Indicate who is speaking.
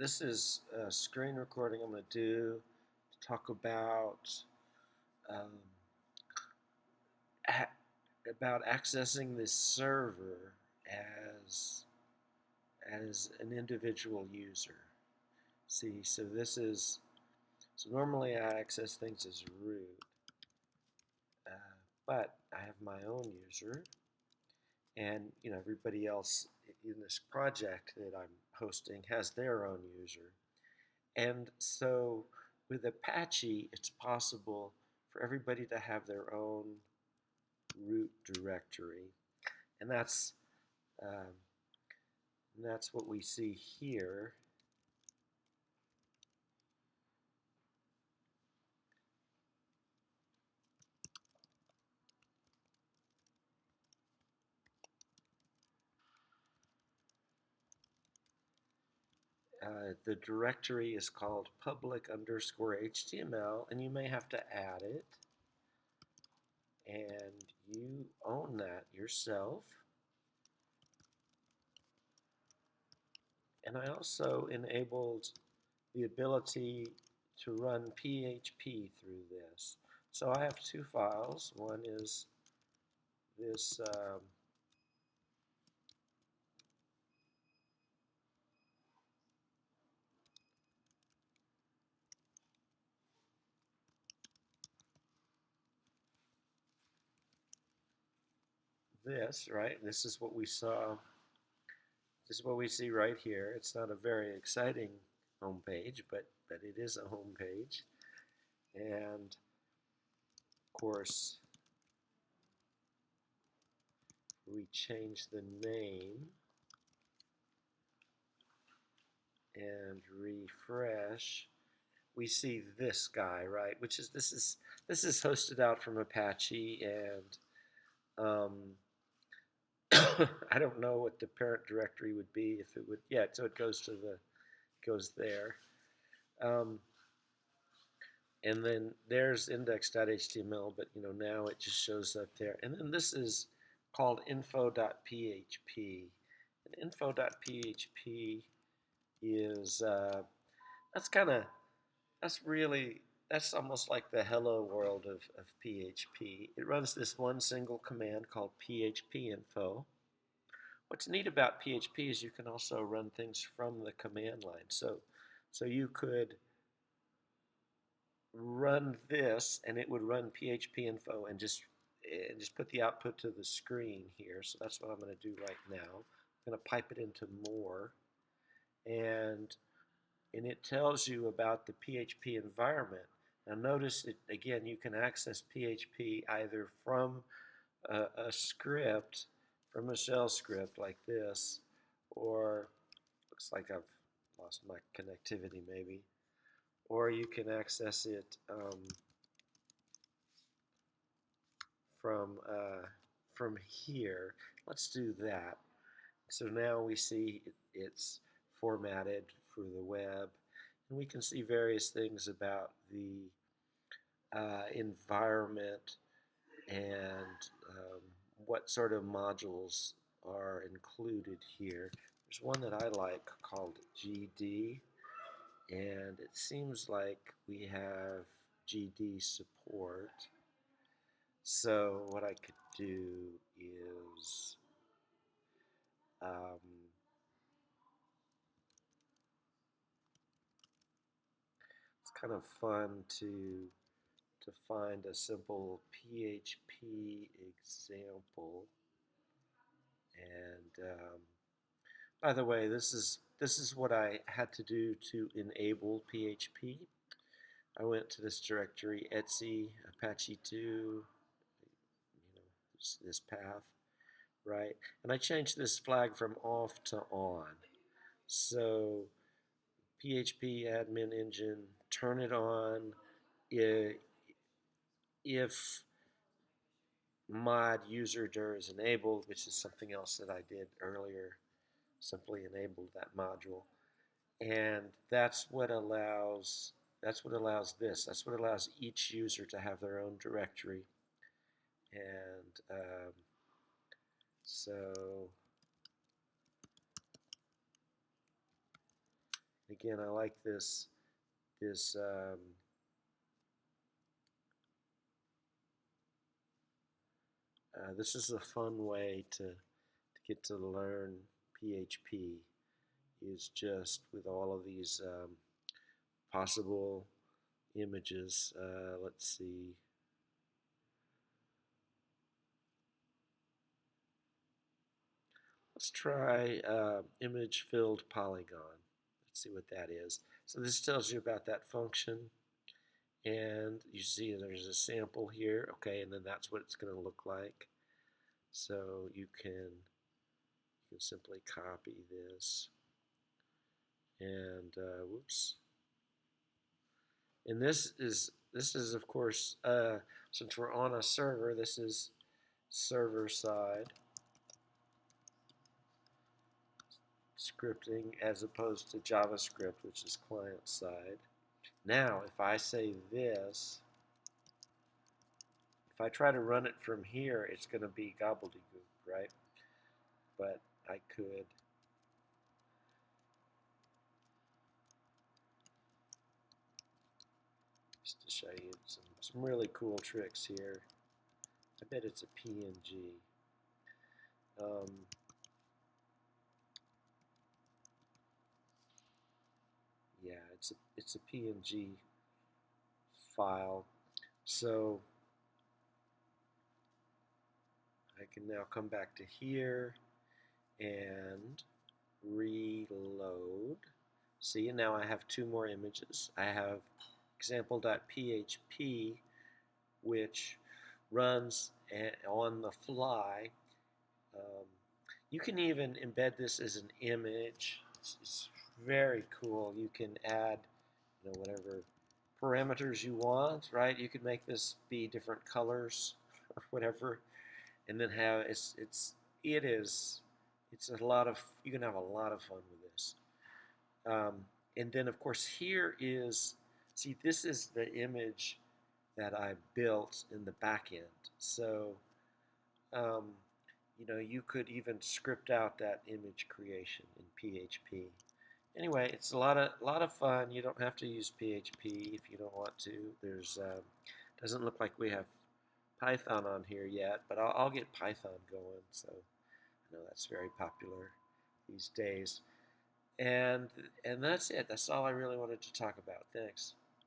Speaker 1: This is a screen recording I'm going to do to talk um, about accessing this server as as an individual user. See, so normally I access things as root, but I have my own user, and everybody else in this project that I'm hosting has their own user. And so with Apache, it's possible for everybody to have their own root directory, and um, that's what we see here. The directory is called public_HTML, and you may have to add it, and you own that yourself. And I also enabled the ability to run PHP through this. So I have two files. One is this right? This is what we saw. This is what we see right here. It's not a very exciting home page, but it is a home page. And of course, we change the name and refresh. We see this guy, right? Which is this is hosted out from Apache, and I don't know what the parent directory would be if it would. Yeah, so it goes there. And then there's index.html, but now it just shows up there. And then this is called info.php. And info.php is that's almost like the hello world of PHP. It runs this one single command called php info. What's neat about PHP is you can also run things from the command line. So you could run this, and it would run PHP info and just put the output to the screen here. So that's what I'm going to do right now. I'm going to pipe it into more, and it tells you about the PHP environment. Now notice it again. You can access PHP either from a script, from a shell script like this, or looks like I've lost my connectivity maybe, or you can access it from here. Let's do that. So now we see it's formatted for the web, and we can see various things about the environment and what sort of modules are included here. There's one that I like called GD, and it seems like we have GD support. So what I could do is it's kind of fun to find a simple PHP example. And by the way, this is what I had to do to enable PHP. I went to this directory, Etsy, Apache 2, this path, right? And I changed this flag from off to on. So PHP admin engine, turn it on if mod user dir is enabled, which is something else that I did earlier. Simply enabled that module, and that's what allows this. That's what allows each user to have their own directory. And so Again, I like this this is a fun way to get to learn PHP, is just with all of these possible images. Let's see. Let's try image filled polygon. Let's see what that is. So this tells you about that function, and you see there's a sample here. Okay, and then that's what it's going to look like. So you can simply copy this, and whoops. And this is of course, since we're on a server, this is server side scripting as opposed to JavaScript, which is client side. Now, if I say this, if I try to run it from here, it's going to be gobbledygook, right? But I could just to show you some really cool tricks here. I bet it's a PNG. Yeah, it's a PNG file. So I can now come back to here and reload. See, and now I have two more images. I have example.php, which runs on the fly. You can even embed this as an image. It's very cool. You can add, whatever parameters you want, right? You could make this be different colors or whatever, and then have it's a lot of, you can have a lot of fun with this. And then of course here is, see, this is the image that I built in the back end. So you could even script out that image creation in PHP. Anyway, it's a lot of fun. You don't have to use PHP if you don't want to. There's doesn't look like we have Python on here yet, but I'll get Python going. So I know that's very popular these days. And that's it. That's all I really wanted to talk about. Thanks.